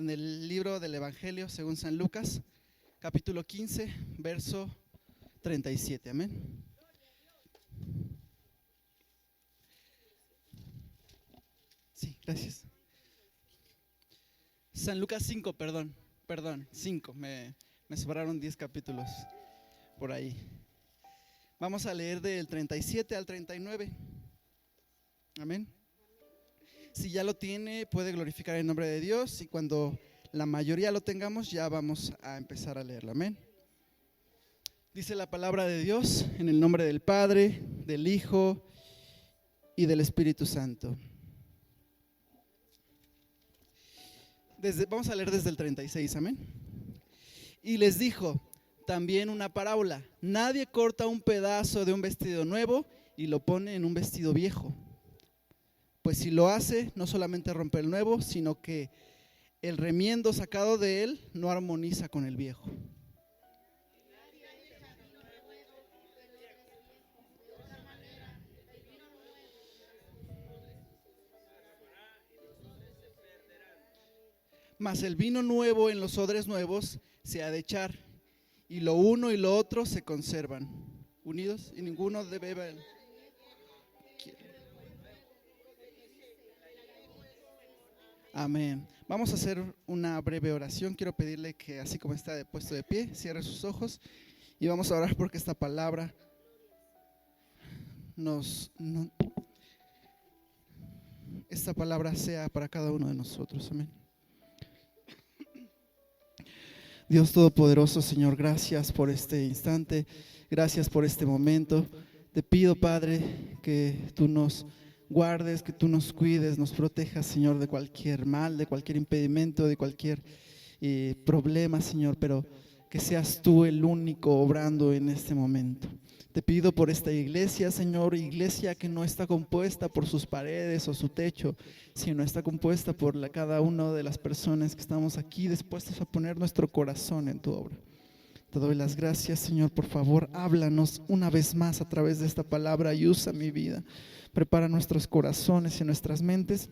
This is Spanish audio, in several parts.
en el libro del Evangelio según San Lucas, capítulo 15, verso 37. Amén. Sí, gracias. San Lucas 5, perdón, 5. Me sobraron 10 capítulos por ahí. Vamos a leer del 37 al 39. Amén. Si ya lo tiene, puede glorificar el nombre de Dios, y cuando la mayoría lo tengamos, ya vamos a empezar a leerlo. Amén. Dice la palabra de Dios en el nombre del Padre, del Hijo y del Espíritu Santo. Vamos a leer desde el 36, amén. Y les dijo también una parábola: nadie corta un pedazo de un vestido nuevo y lo pone en un vestido viejo. Pues si lo hace, no solamente rompe el nuevo, sino que el remiendo sacado de él no armoniza con el viejo. Mas el vino nuevo en los odres nuevos se ha de echar, y lo uno y lo otro se conservan unidos, y ninguno debe. Amén. Vamos a hacer una breve oración. Quiero pedirle que, así como está puesto de pie, cierre sus ojos y vamos a orar porque esta palabra esta palabra sea para cada uno de nosotros. Amén. Dios Todopoderoso, Señor, gracias por este instante, gracias por este momento. Te pido, Padre, que tú nos guardes, que tú nos cuides, nos protejas, Señor, de cualquier mal, de cualquier impedimento, de cualquier problema, Señor, pero que seas tú el único obrando en este momento. Te pido por esta iglesia, Señor, iglesia que no está compuesta por sus paredes o su techo, sino está compuesta por cada una de las personas que estamos aquí dispuestos a poner nuestro corazón en tu obra. Te doy las gracias, Señor. Por favor, háblanos una vez más a través de esta palabra y usa mi vida. Prepara nuestros corazones y nuestras mentes,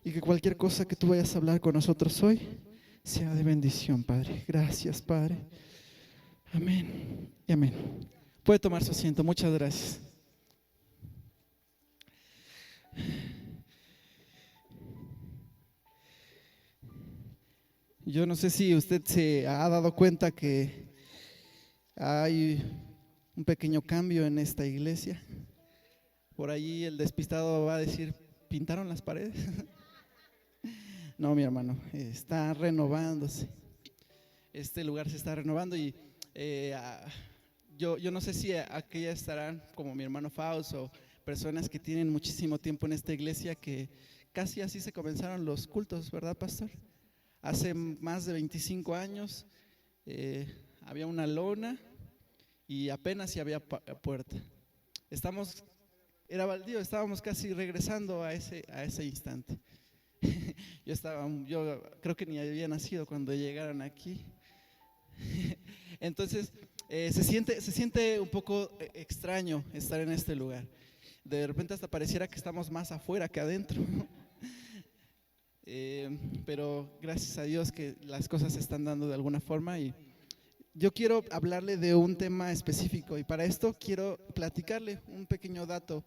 y que cualquier cosa que tú vayas a hablar con nosotros hoy sea de bendición, Padre. Gracias, Padre. Amén y amén. Puede tomar su asiento. Muchas gracias. Yo no sé si usted se ha dado cuenta que hay un pequeño cambio en esta iglesia. Por allí el despistado va a decir: ¿pintaron las paredes? No, mi hermano, está renovándose. Este lugar se está renovando y yo no sé si aquellas estarán como mi hermano Fausto, o personas que tienen muchísimo tiempo en esta iglesia, que casi así se comenzaron los cultos, ¿verdad, pastor? Hace más de 25 años había una lona y apenas si había puerta. Era baldío, estábamos casi regresando a ese instante. Yo creo que ni había nacido cuando llegaron aquí. Entonces se siente un poco extraño estar en este lugar. De repente hasta pareciera que estamos más afuera que adentro. Pero gracias a Dios que las cosas se están dando de alguna forma, y yo quiero hablarle de un tema específico, y para esto quiero platicarle un pequeño dato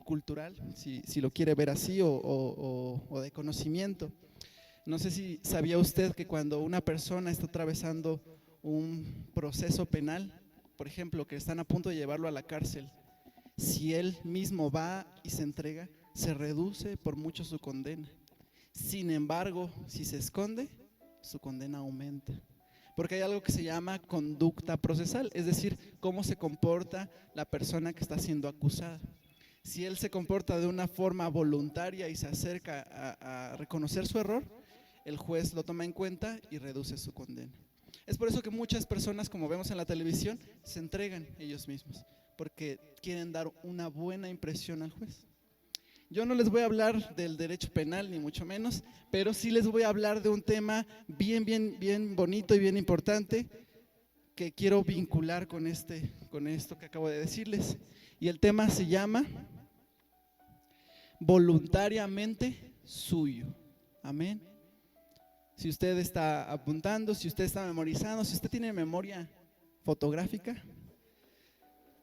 cultural, si lo quiere ver así, o de conocimiento. No sé si sabía usted que cuando una persona está atravesando un proceso penal, por ejemplo, que están a punto de llevarlo a la cárcel, si él mismo va y se entrega, se reduce por mucho su condena. Sin embargo, si se esconde, su condena aumenta. Porque hay algo que se llama conducta procesal, es decir, cómo se comporta la persona que está siendo acusada. Si él se comporta de una forma voluntaria y se acerca a reconocer su error, el juez lo toma en cuenta y reduce su condena. Es por eso que muchas personas, como vemos en la televisión, se entregan ellos mismos, porque quieren dar una buena impresión al juez. Yo no les voy a hablar del derecho penal, ni mucho menos, pero sí les voy a hablar de un tema bien bonito y bien importante, que quiero vincular con esto que acabo de decirles. Y el tema se llama voluntariamente suyo. Amén. Si usted está apuntando, si usted está memorizando, si usted tiene memoria fotográfica,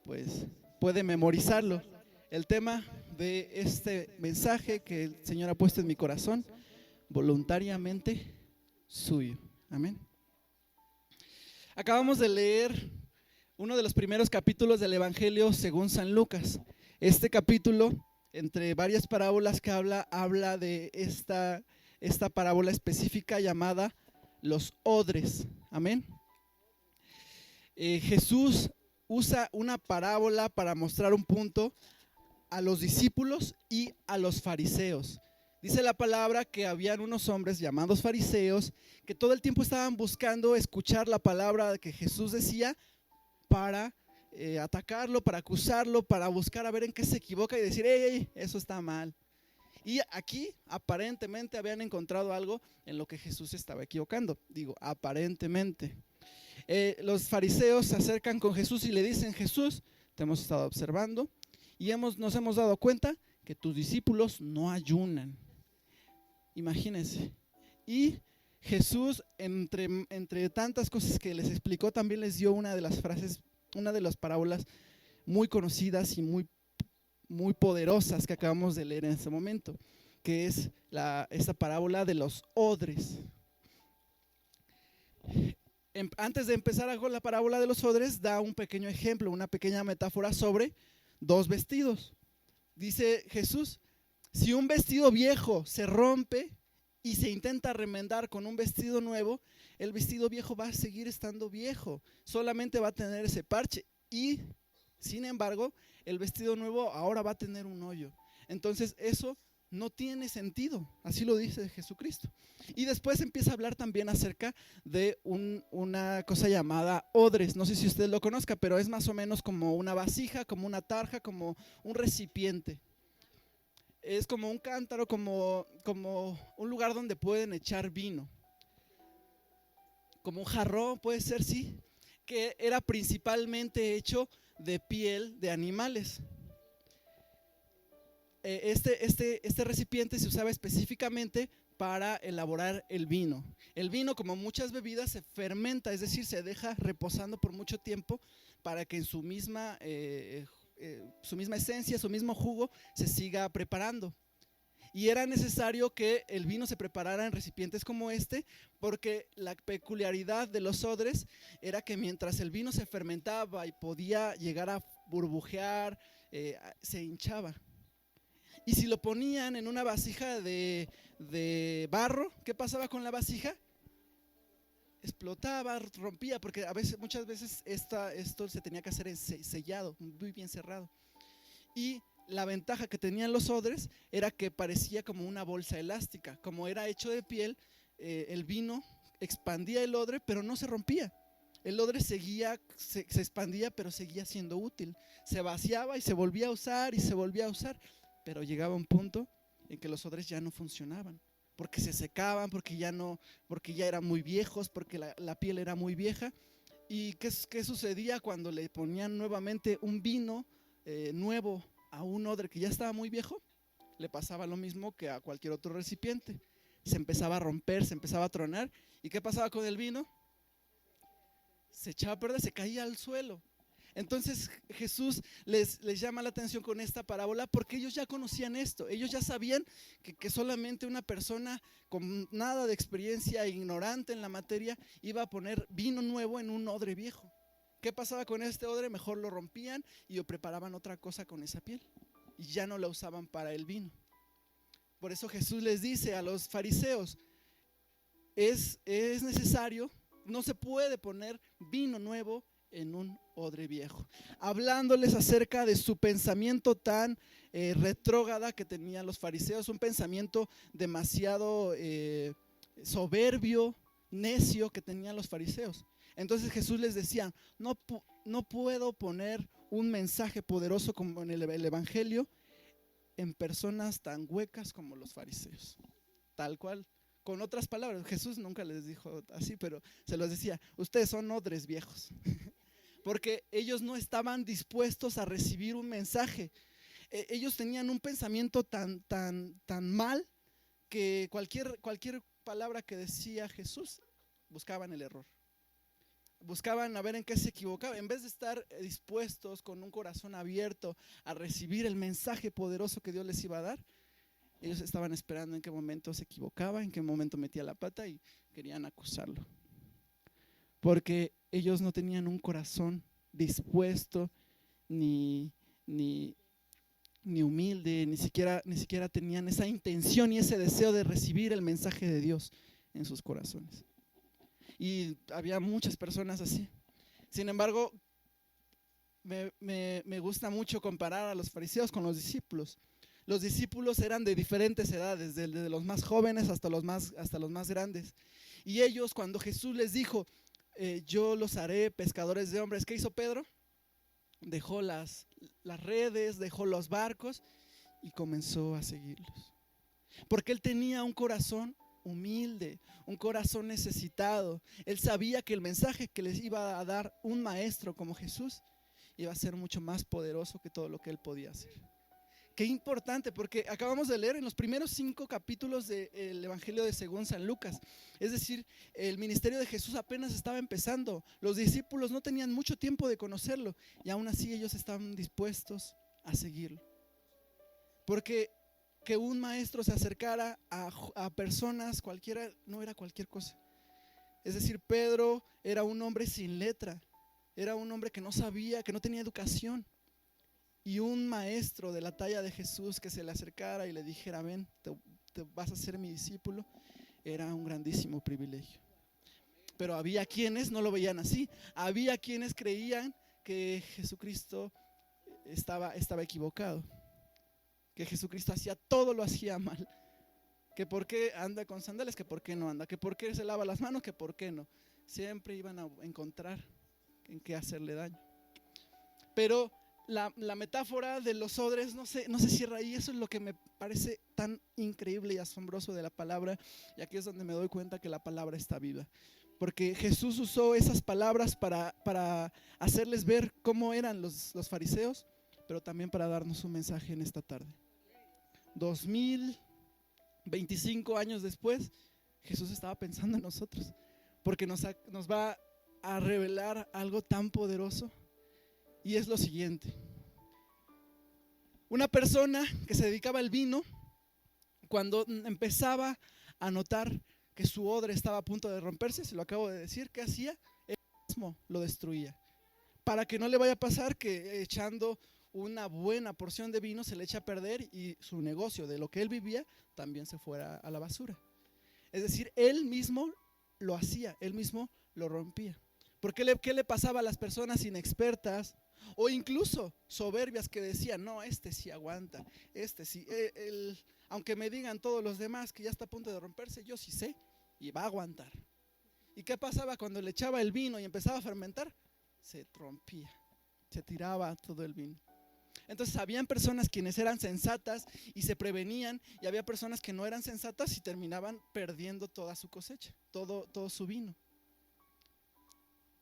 pues puede memorizarlo. El tema de este mensaje que el Señor ha puesto en mi corazón, voluntariamente suyo. Amén. Acabamos de leer uno de los primeros capítulos del Evangelio según San Lucas. Este capítulo, entre varias parábolas que habla de esta parábola específica llamada los odres. Amén. Jesús usa una parábola para mostrar un punto a los discípulos y a los fariseos. Dice la palabra que habían unos hombres llamados fariseos que todo el tiempo estaban buscando escuchar la palabra que Jesús decía para atacarlo, para acusarlo, para buscar a ver en qué se equivoca y decir, hey, eso está mal. Y aquí aparentemente habían encontrado algo en lo que Jesús estaba equivocando. Digo, aparentemente. Los fariseos se acercan con Jesús y le dicen, Jesús, te hemos estado observando y nos hemos dado cuenta que tus discípulos no ayunan. Imagínense. Y Jesús, entre tantas cosas que les explicó, también les dio una de las frases, una de las parábolas muy conocidas y muy poderosas que acabamos de leer en este momento, que es esta parábola de los odres. Antes de empezar con la parábola de los odres, da un pequeño ejemplo, una pequeña metáfora sobre dos vestidos. Dice Jesús, si un vestido viejo se rompe y se intenta remendar con un vestido nuevo, el vestido viejo va a seguir estando viejo, solamente va a tener ese parche y, sin embargo, el vestido nuevo ahora va a tener un hoyo. Entonces eso no tiene sentido, así lo dice Jesucristo. Y después empieza a hablar también acerca de una cosa llamada odres. No sé si usted lo conozca, pero es más o menos como una vasija, como una tarja, como un recipiente. Es como un cántaro, como un lugar donde pueden echar vino. Como un jarrón, puede ser, sí, que era principalmente hecho de piel de animales. Este recipiente se usaba específicamente para elaborar el vino. El vino, como muchas bebidas, se fermenta, es decir, se deja reposando por mucho tiempo para que en su misma esencia, su mismo jugo, se siga preparando. Y era necesario que el vino se preparara en recipientes como este, porque la peculiaridad de los odres era que mientras el vino se fermentaba y podía llegar a burbujear, se hinchaba. Y si lo ponían en una vasija de barro, ¿qué pasaba con la vasija? Explotaba, rompía, porque muchas veces esto se tenía que hacer sellado, muy bien cerrado. Y la ventaja que tenían los odres era que parecía como una bolsa elástica. Como era hecho de piel, el vino expandía el odre, pero no se rompía. El odre se expandía, pero seguía siendo útil. Se vaciaba y se volvía a usar y se volvía a usar. Pero llegaba un punto en que los odres ya no funcionaban, porque se secaban, porque ya eran muy viejos, porque la piel era muy vieja. ¿Y qué sucedía cuando le ponían nuevamente un vino nuevo a un odre que ya estaba muy viejo? Le pasaba lo mismo que a cualquier otro recipiente. Se empezaba a romper, se empezaba a tronar. ¿Y qué pasaba con el vino? Se echaba a perder, se caía al suelo. Entonces Jesús les llama la atención con esta parábola porque ellos ya conocían esto. Ellos ya sabían que solamente una persona con nada de experiencia, ignorante en la materia, iba a poner vino nuevo en un odre viejo. ¿Qué pasaba con este odre? Mejor lo rompían y preparaban otra cosa con esa piel y ya no la usaban para el vino. Por eso Jesús les dice a los fariseos, es necesario, no se puede poner vino nuevo en un odre viejo, hablándoles acerca de su pensamiento tan retrógrada que tenían los fariseos, un pensamiento demasiado soberbio, necio que tenían los fariseos. Entonces Jesús les decía, no puedo poner un mensaje poderoso como en el Evangelio en personas tan huecas como los fariseos, tal cual. Con otras palabras, Jesús nunca les dijo así, pero se los decía, ustedes son odres viejos, porque ellos no estaban dispuestos a recibir un mensaje. Ellos tenían un pensamiento tan mal que cualquier palabra que decía Jesús, buscaban el error. Buscaban a ver en qué se equivocaba. En vez de estar dispuestos con un corazón abierto a recibir el mensaje poderoso que Dios les iba a dar, ellos estaban esperando en qué momento se equivocaba, en qué momento metía la pata y querían acusarlo. Porque ellos no tenían un corazón dispuesto ni humilde, ni siquiera tenían esa intención y ese deseo de recibir el mensaje de Dios en sus corazones. Y había muchas personas así. Sin embargo, me gusta mucho comparar a los fariseos con los discípulos. Los discípulos eran de diferentes edades, desde los más jóvenes hasta los más grandes. Y ellos, cuando Jesús les dijo, yo los haré pescadores de hombres, ¿qué hizo Pedro? Dejó las redes, dejó los barcos y comenzó a seguirlos. Porque él tenía un corazón humilde, un corazón necesitado. Él sabía que el mensaje que les iba a dar un maestro como Jesús iba a ser mucho más poderoso que todo lo que él podía hacer. Qué importante, porque acabamos de leer en los primeros 5 capítulos del Evangelio de según San Lucas. Es decir, el ministerio de Jesús apenas estaba empezando. Los discípulos no tenían mucho tiempo de conocerlo y aún así ellos estaban dispuestos a seguirlo. Porque que un maestro se acercara a personas cualquiera no era cualquier cosa. Es decir, Pedro era un hombre sin letra, era un hombre que no sabía, que no tenía educación. Y un maestro de la talla de Jesús que se le acercara y le dijera, ven, te vas a ser mi discípulo, era un grandísimo privilegio. Pero había quienes no lo veían así. Había quienes creían que Jesucristo estaba equivocado, que Jesucristo lo hacía mal, que por qué anda con sandalias, que por qué no anda, que por qué se lava las manos, que por qué no. Siempre iban a encontrar en qué hacerle daño. Pero la metáfora de los odres no se cierra ahí. Eso es lo que me parece tan increíble y asombroso de la palabra. Y aquí es donde me doy cuenta que la palabra está viva. Porque Jesús usó esas palabras para hacerles ver cómo eran los fariseos, pero también para darnos un mensaje en esta tarde. 2025 años después, Jesús estaba pensando en nosotros, porque nos va a revelar algo tan poderoso. Y es lo siguiente: una persona que se dedicaba al vino, cuando empezaba a notar que su odre estaba a punto de romperse, se lo acabo de decir, ¿qué hacía? Él mismo lo destruía, para que no le vaya a pasar que echando una buena porción de vino se le echa a perder y su negocio, de lo que él vivía, también se fuera a la basura. Es decir, él mismo lo hacía, él mismo lo rompía. Porque ¿qué le pasaba a las personas inexpertas o incluso soberbias que decían, no, este sí aguanta, este sí, aunque me digan todos los demás que ya está a punto de romperse, yo sí sé y va a aguantar? ¿Y qué pasaba cuando le echaba el vino y empezaba a fermentar? Se rompía, se tiraba todo el vino. Entonces habían personas quienes eran sensatas y se prevenían, y había personas que no eran sensatas y terminaban perdiendo toda su cosecha, todo su vino.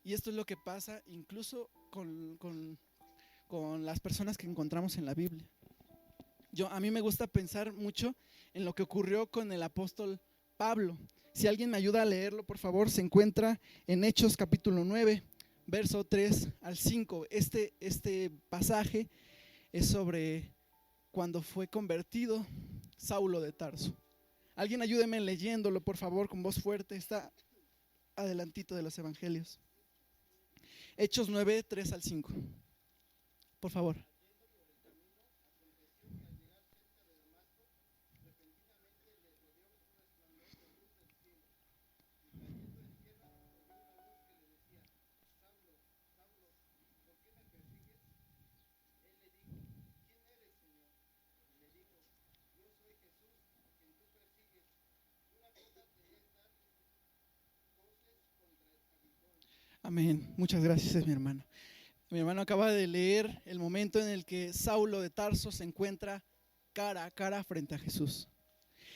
Y esto es lo que pasa incluso con las personas que encontramos en la Biblia. A mí me gusta pensar mucho en lo que ocurrió con el apóstol Pablo. Si alguien me ayuda a leerlo, por favor, se encuentra en Hechos capítulo 9, verso 3 al 5. Este pasaje es sobre cuando fue convertido Saulo de Tarso. Alguien ayúdeme leyéndolo, por favor, con voz fuerte. Está adelantito de los evangelios. Hechos 9, 3 al 5. Por favor. Amén. Muchas gracias, mi hermano. Mi hermano acaba de leer el momento en el que Saulo de Tarso se encuentra cara a cara frente a Jesús.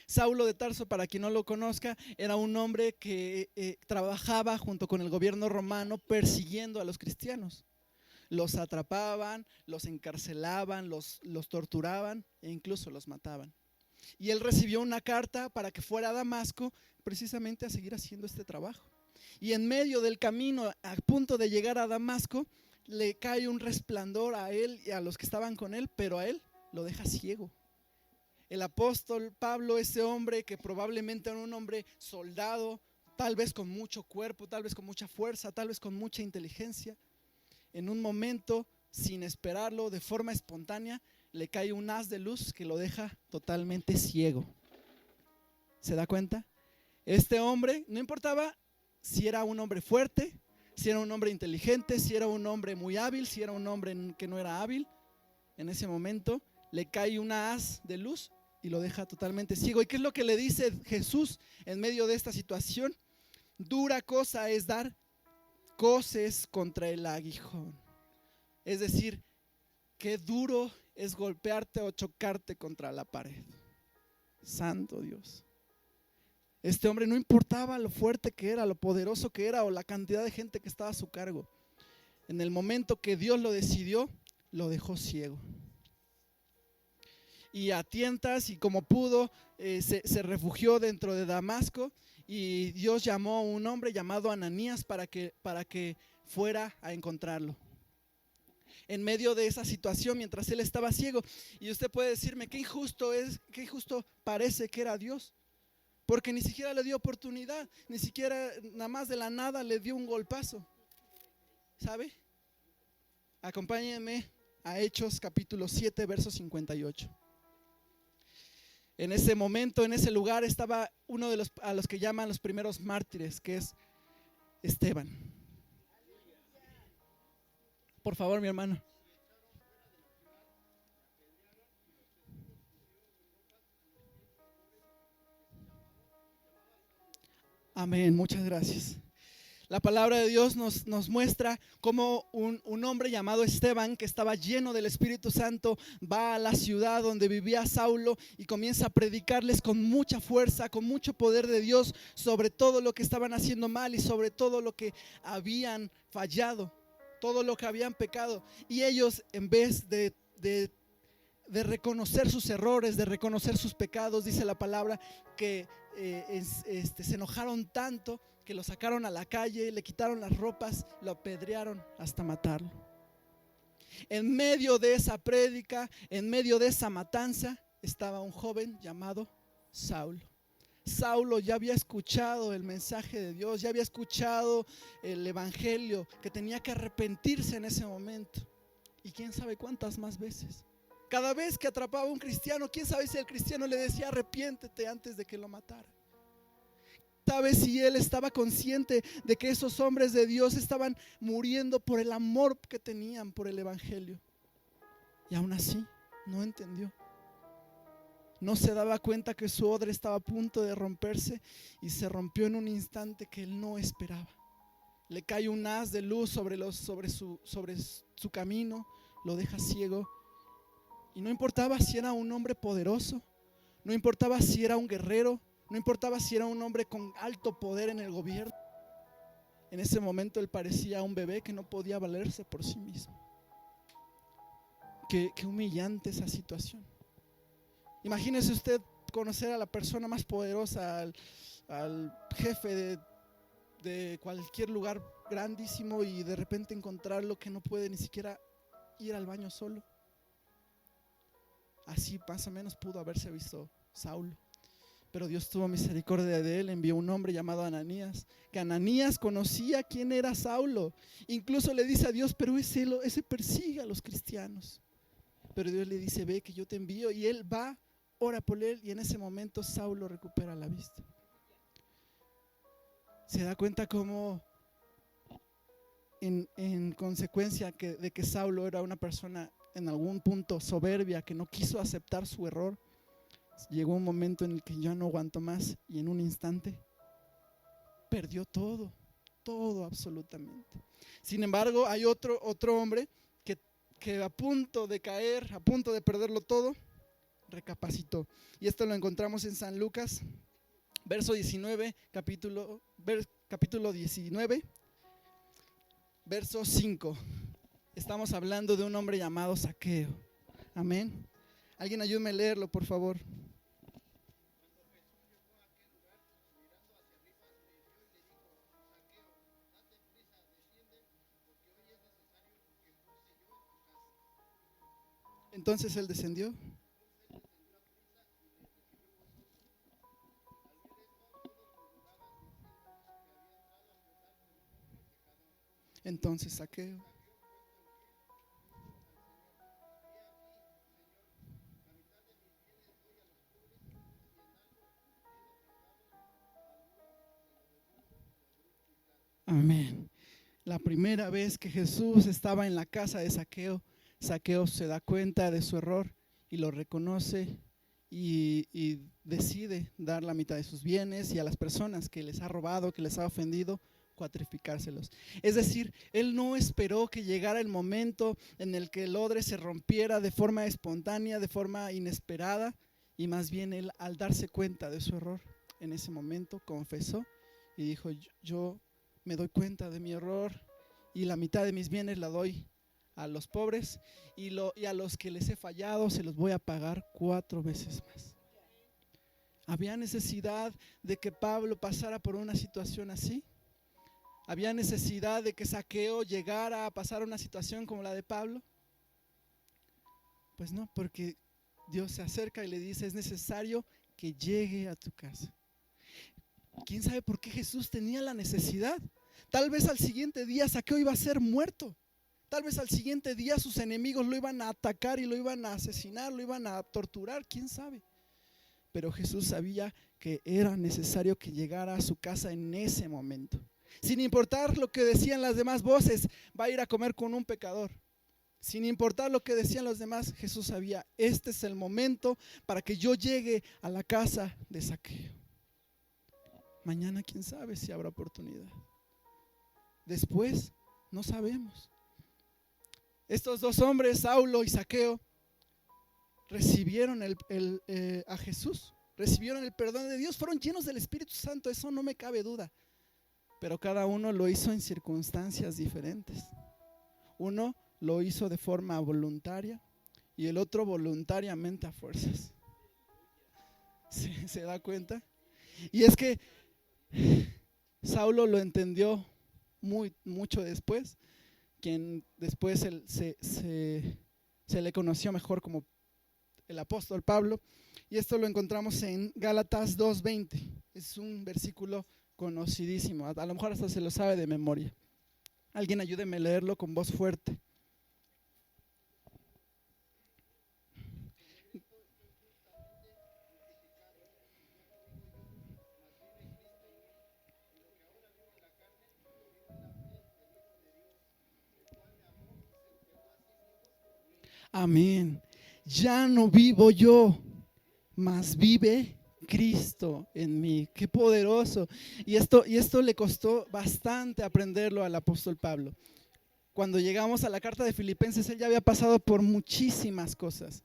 Saulo de Tarso, para quien no lo conozca, era un hombre que trabajaba junto con el gobierno romano persiguiendo a los cristianos. Los atrapaban, los encarcelaban, los torturaban e incluso los mataban. Y él recibió una carta para que fuera a Damasco precisamente a seguir haciendo este trabajo. Y en medio del camino, a punto de llegar a Damasco, le cae un resplandor a él y a los que estaban con él, pero a él lo deja ciego. El apóstol Pablo, ese hombre que probablemente era un hombre soldado, tal vez con mucho cuerpo, tal vez con mucha fuerza, tal vez con mucha inteligencia, en un momento, sin esperarlo, de forma espontánea, le cae un haz de luz que lo deja totalmente ciego. ¿Se da cuenta? Este hombre, no importaba si era un hombre fuerte, si era un hombre inteligente, si era un hombre muy hábil, si era un hombre que no era hábil, en ese momento le cae una haz de luz y lo deja totalmente ciego. ¿Y qué es lo que le dice Jesús en medio de esta situación? Dura cosa es dar coces contra el aguijón. Es decir, qué duro es golpearte o chocarte contra la pared. Santo Dios. Este hombre no importaba lo fuerte que era, lo poderoso que era o la cantidad de gente que estaba a su cargo. En el momento que Dios lo decidió, lo dejó ciego. Y a tientas y como pudo, se refugió dentro de Damasco, y Dios llamó a un hombre llamado Ananías para que fuera a encontrarlo. En medio de esa situación, mientras él estaba ciego, y usted puede decirme, qué injusto parece que era Dios, porque ni siquiera le dio oportunidad, ni siquiera nada más de la nada le dio un golpazo. ¿Sabe? Acompáñenme a Hechos capítulo 7, verso 58. En ese momento, en ese lugar, estaba uno de a los que llaman los primeros mártires, que es Esteban. Por favor, mi hermano. Amén, muchas gracias. La palabra de Dios nos muestra cómo un hombre llamado Esteban, que estaba lleno del Espíritu Santo, va a la ciudad donde vivía Saulo y comienza a predicarles con mucha fuerza, con mucho poder de Dios, sobre todo lo que estaban haciendo mal y sobre todo lo que habían fallado, todo lo que habían pecado. Y ellos, en vez de reconocer sus errores, de reconocer sus pecados, dice la palabra que se enojaron tanto que lo sacaron a la calle, le quitaron las ropas, lo apedrearon hasta matarlo. En medio de esa prédica, en medio de esa matanza, estaba un joven llamado Saulo. Saulo ya había escuchado el mensaje de Dios, ya había escuchado el evangelio, que tenía que arrepentirse en ese momento. Y quién sabe cuántas más veces. Cada vez que atrapaba a un cristiano, quién sabe si el cristiano le decía arrepiéntete antes de que lo matara. ¿Sabe si él estaba consciente de que esos hombres de Dios estaban muriendo por el amor que tenían por el evangelio? Y aún así no entendió. No se daba cuenta que su odre estaba a punto de romperse, y se rompió en un instante que él no esperaba. Le cae un haz de luz sobre su camino, lo deja ciego. Y no importaba si era un hombre poderoso, no importaba si era un guerrero, no importaba si era un hombre con alto poder en el gobierno. En ese momento él parecía un bebé que no podía valerse por sí mismo. Qué humillante esa situación. Imagínese usted conocer a la persona más poderosa, al jefe de cualquier lugar grandísimo, y de repente encontrarlo que no puede ni siquiera ir al baño solo. Así más o menos pudo haberse visto Saulo. Pero Dios tuvo misericordia de él, envió un hombre llamado Ananías, que Ananías conocía quién era Saulo. Incluso le dice a Dios, pero ese persigue a los cristianos. Pero Dios le dice, ve que yo te envío, y él va, ora por él, y en ese momento Saulo recupera la vista. Se da cuenta cómo en consecuencia de que Saulo era una persona en algún punto soberbia, que no quiso aceptar su error. Llegó un momento en el que ya no aguantó más, y en un instante perdió todo absolutamente. Sin embargo, hay otro hombre que a punto de caer, a punto de perderlo todo, recapacitó. Y esto lo encontramos en San Lucas, verso 19, capítulo 19, verso 5. Estamos hablando de un hombre llamado Zaqueo. Amén. Alguien ayúdame a leerlo, por favor. Entonces él descendió. Entonces Zaqueo. Amén. La primera vez que Jesús estaba en la casa de Zaqueo, Zaqueo se da cuenta de su error y lo reconoce y decide dar la mitad de sus bienes y a las personas que les ha robado, que les ha ofendido, cuatrificárselos. Es decir, él no esperó que llegara el momento en el que el odre se rompiera de forma espontánea, de forma inesperada, y más bien él, al darse cuenta de su error, en ese momento confesó y dijo: yo me doy cuenta de mi error y la mitad de mis bienes la doy a los pobres y a los que les he fallado se los voy a pagar 4 veces más. ¿Había necesidad de que Pablo pasara por una situación así? ¿Había necesidad de que Zaqueo llegara a pasar una situación como la de Pablo? Pues no, porque Dios se acerca y le dice: es necesario que llegue a tu casa. ¿Quién sabe por qué Jesús tenía la necesidad? Tal vez al siguiente día Zaqueo iba a ser muerto. Tal vez al siguiente día sus enemigos lo iban a atacar y lo iban a asesinar, lo iban a torturar, quién sabe. Pero Jesús sabía que era necesario que llegara a su casa en ese momento. Sin importar lo que decían las demás voces, va a ir a comer con un pecador. Sin importar lo que decían los demás, Jesús sabía: este es el momento para que yo llegue a la casa de Zaqueo. Mañana quién sabe si habrá oportunidad. Después no sabemos. Estos 2 hombres, Saulo y Zaqueo, recibieron a Jesús, recibieron el perdón de Dios, fueron llenos del Espíritu Santo, eso no me cabe duda. Pero cada uno lo hizo en circunstancias diferentes. Uno lo hizo de forma voluntaria y el otro voluntariamente a fuerzas. ¿Se da cuenta? Y es que Saulo lo entendió mucho después, quien después se le conoció mejor como el apóstol Pablo, y esto lo encontramos en Gálatas 2:20. Es un versículo conocidísimo, a lo mejor hasta se lo sabe de memoria. Alguien ayúdeme a leerlo con voz fuerte. Amén. Ya no vivo yo, mas vive Cristo en mí. Qué poderoso. Y esto le costó bastante aprenderlo al apóstol Pablo. Cuando llegamos a la carta de Filipenses, él ya había pasado por muchísimas cosas.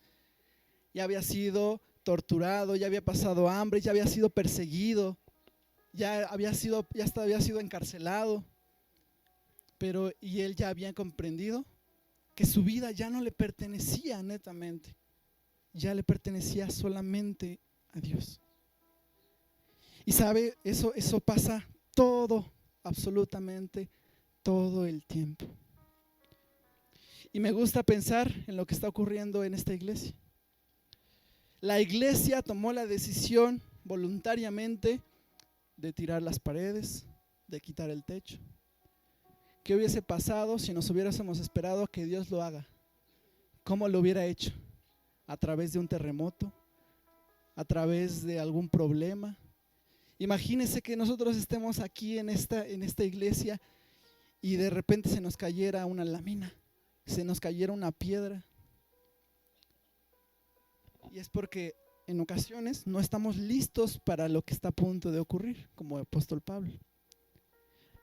Ya había sido torturado, ya había pasado hambre, ya había sido perseguido, ya había sido encarcelado. Y él ya había comprendido que su vida ya no le pertenecía netamente, ya le pertenecía solamente a Dios. Y sabe, eso pasa absolutamente todo el tiempo. Y me gusta pensar en lo que está ocurriendo en esta iglesia. La iglesia tomó la decisión voluntariamente de tirar las paredes, de quitar el techo. ¿Qué hubiese pasado si nos hubiésemos esperado que Dios lo haga? ¿Cómo lo hubiera hecho? ¿A través de un terremoto? ¿A través de algún problema? Imagínense que nosotros estemos aquí en esta iglesia y de repente se nos cayera una lámina, se nos cayera una piedra. Y es porque en ocasiones no estamos listos para lo que está a punto de ocurrir, como el apóstol Pablo.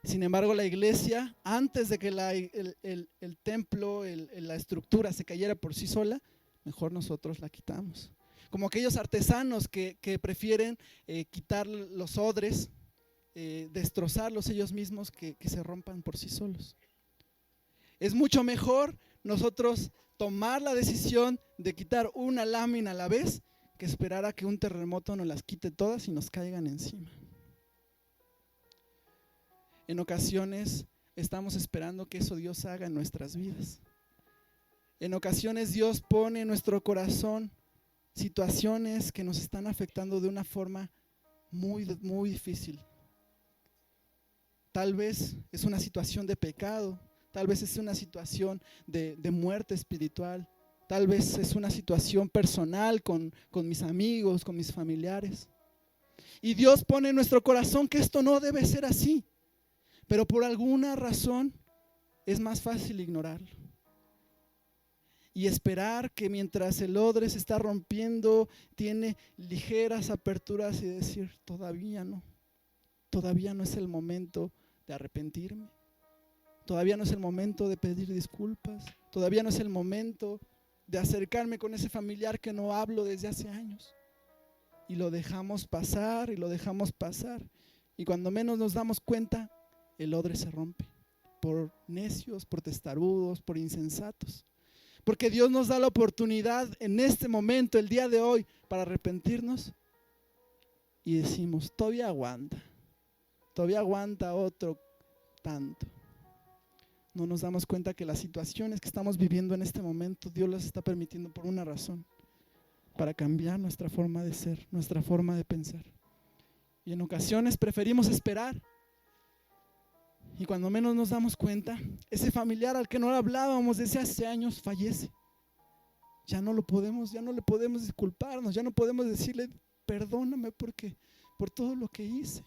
Sin embargo, la iglesia, antes de que el templo, la estructura se cayera por sí sola, mejor nosotros la quitamos. Como aquellos artesanos que prefieren quitar los odres, destrozarlos ellos mismos, que se rompan por sí solos. Es mucho mejor nosotros tomar la decisión de quitar una lámina a la vez que esperar a que un terremoto nos las quite todas y nos caigan encima. En ocasiones estamos esperando que eso Dios haga en nuestras vidas. En ocasiones Dios pone en nuestro corazón situaciones que nos están afectando de una forma muy, muy difícil. Tal vez es una situación de pecado, tal vez es una situación de muerte espiritual, tal vez es una situación personal con mis amigos, con mis familiares. Y Dios pone en nuestro corazón que esto no debe ser así, pero por alguna razón es más fácil ignorarlo. Y esperar que mientras el odre se está rompiendo, tiene ligeras aperturas y decir, todavía no es el momento de arrepentirme, todavía no es el momento de pedir disculpas, todavía no es el momento de acercarme con ese familiar que no hablo desde hace años. Y lo dejamos pasar y lo dejamos pasar. Y cuando menos nos damos cuenta, el odre se rompe por necios, por testarudos, por insensatos. Porque Dios nos da la oportunidad en este momento, el día de hoy, para arrepentirnos. Y decimos, todavía aguanta otro tanto. No nos damos cuenta que las situaciones que estamos viviendo en este momento, Dios las está permitiendo por una razón, para cambiar nuestra forma de ser, nuestra forma de pensar. Y en ocasiones preferimos esperar. Y cuando menos nos damos cuenta, ese familiar al que no hablábamos desde hace años fallece. Ya no le podemos disculparnos, ya no podemos decirle, perdóname por todo lo que hice.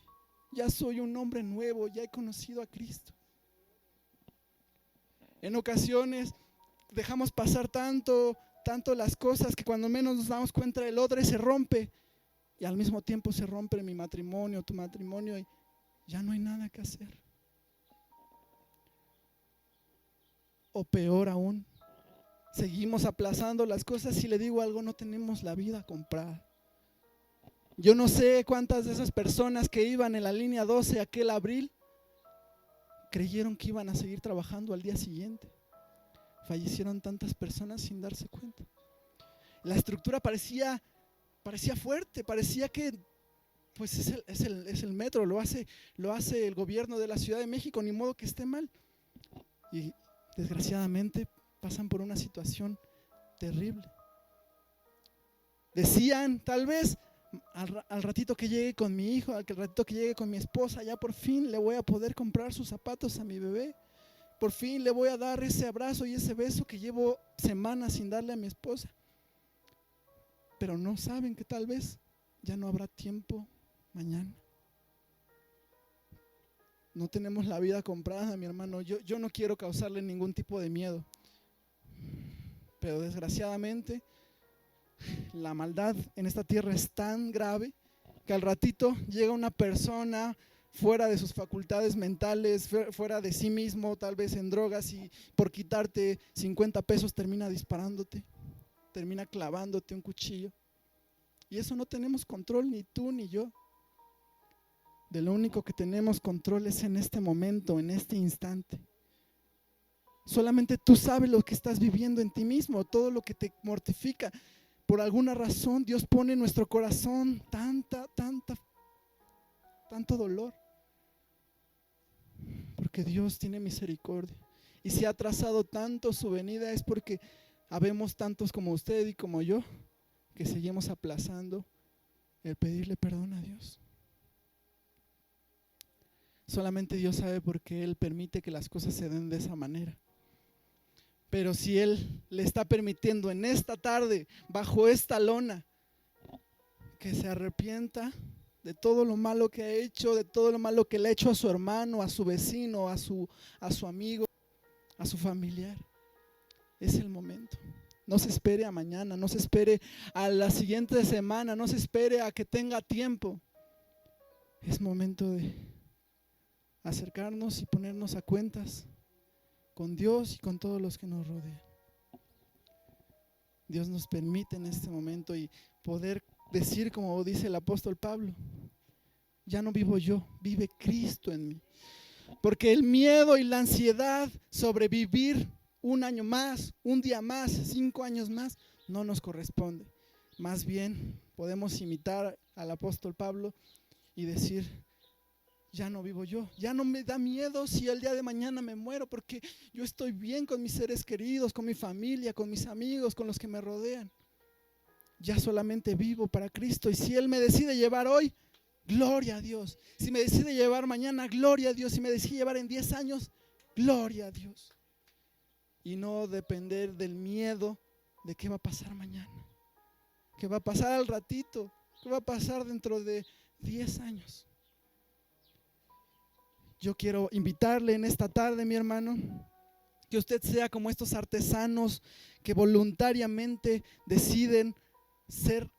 Ya soy un hombre nuevo, ya he conocido a Cristo. En ocasiones dejamos pasar tanto las cosas que cuando menos nos damos cuenta el odre se rompe y al mismo tiempo se rompe mi matrimonio, tu matrimonio y ya no hay nada que hacer. O peor aún, seguimos aplazando las cosas y le digo algo, no tenemos la vida comprada. Yo no sé cuántas de esas personas que iban en la línea 12 aquel abril creyeron que iban a seguir trabajando al día siguiente. Fallecieron tantas personas sin darse cuenta. La estructura parecía fuerte, parecía que pues es el metro, lo hace el gobierno de la Ciudad de México, ni modo que esté mal. Y desgraciadamente pasan por una situación terrible. Decían, tal vez al ratito que llegue con mi hijo, al ratito que llegue con mi esposa, ya por fin le voy a poder comprar sus zapatos a mi bebé. Por fin le voy a dar ese abrazo y ese beso que llevo semanas sin darle a mi esposa. Pero no saben que tal vez ya no habrá tiempo mañana. No tenemos la vida comprada, mi hermano. Yo no quiero causarle ningún tipo de miedo. Pero desgraciadamente la maldad en esta tierra es tan grave que al ratito llega una persona fuera de sus facultades mentales, fuera de sí mismo, tal vez en drogas, y por quitarte 50 pesos termina disparándote, termina clavándote un cuchillo. Y eso no tenemos control, ni tú ni yo. De lo único que tenemos control es en este momento, en este instante. Solamente tú sabes lo que estás viviendo en ti mismo, todo lo que te mortifica. Por alguna razón Dios pone en nuestro corazón tanto dolor. Porque Dios tiene misericordia. Y si ha atrasado tanto su venida es porque habemos tantos como usted y como yo que seguimos aplazando el pedirle perdón a Dios. Solamente Dios sabe por qué Él permite que las cosas se den de esa manera. Pero si Él le está permitiendo en esta tarde, bajo esta lona, que se arrepienta de todo lo malo que ha hecho, de todo lo malo que le ha hecho a su hermano, a su vecino, a su amigo, a su familiar, es el momento. No se espere a mañana, no se espere a la siguiente semana, no se espere a que tenga tiempo. Es momento de acercarnos y ponernos a cuentas con Dios y con todos los que nos rodean. Dios nos permite en este momento y poder decir, como dice el apóstol Pablo, ya no vivo yo, vive Cristo en mí. Porque el miedo y la ansiedad sobre vivir un año más, un día más, 5 años más, no nos corresponde. Más bien podemos imitar al apóstol Pablo y decir, ya no vivo yo. Ya no me da miedo si el día de mañana me muero, porque yo estoy bien con mis seres queridos, con mi familia, con mis amigos, con los que me rodean. Ya solamente vivo para Cristo. Y si Él me decide llevar hoy, gloria a Dios. Si me decide llevar mañana, gloria a Dios. Si me decide llevar en 10 años, gloria a Dios. Y no depender del miedo de qué va a pasar mañana, qué va a pasar al ratito, qué va a pasar dentro de 10 años. Yo quiero invitarle en esta tarde, mi hermano, que usted sea como estos artesanos que voluntariamente deciden ser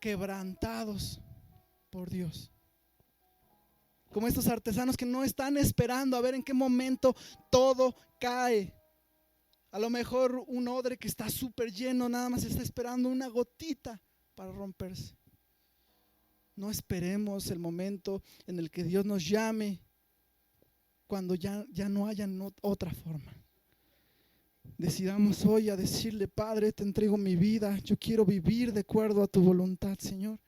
quebrantados por Dios. Como estos artesanos que no están esperando a ver en qué momento todo cae. A lo mejor un odre que está súper lleno nada más está esperando una gotita para romperse. No esperemos el momento en el que Dios nos llame cuando ya no haya otra forma. Decidamos hoy a decirle: Padre, te entrego mi vida, yo quiero vivir de acuerdo a tu voluntad, Señor.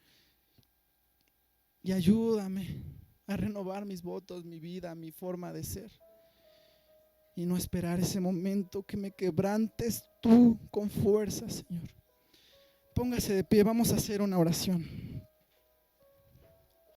Y ayúdame a renovar mis votos, mi vida, mi forma de ser. Y no esperar ese momento que me quebrantes tú con fuerza, Señor. Póngase de pie, vamos a hacer una oración.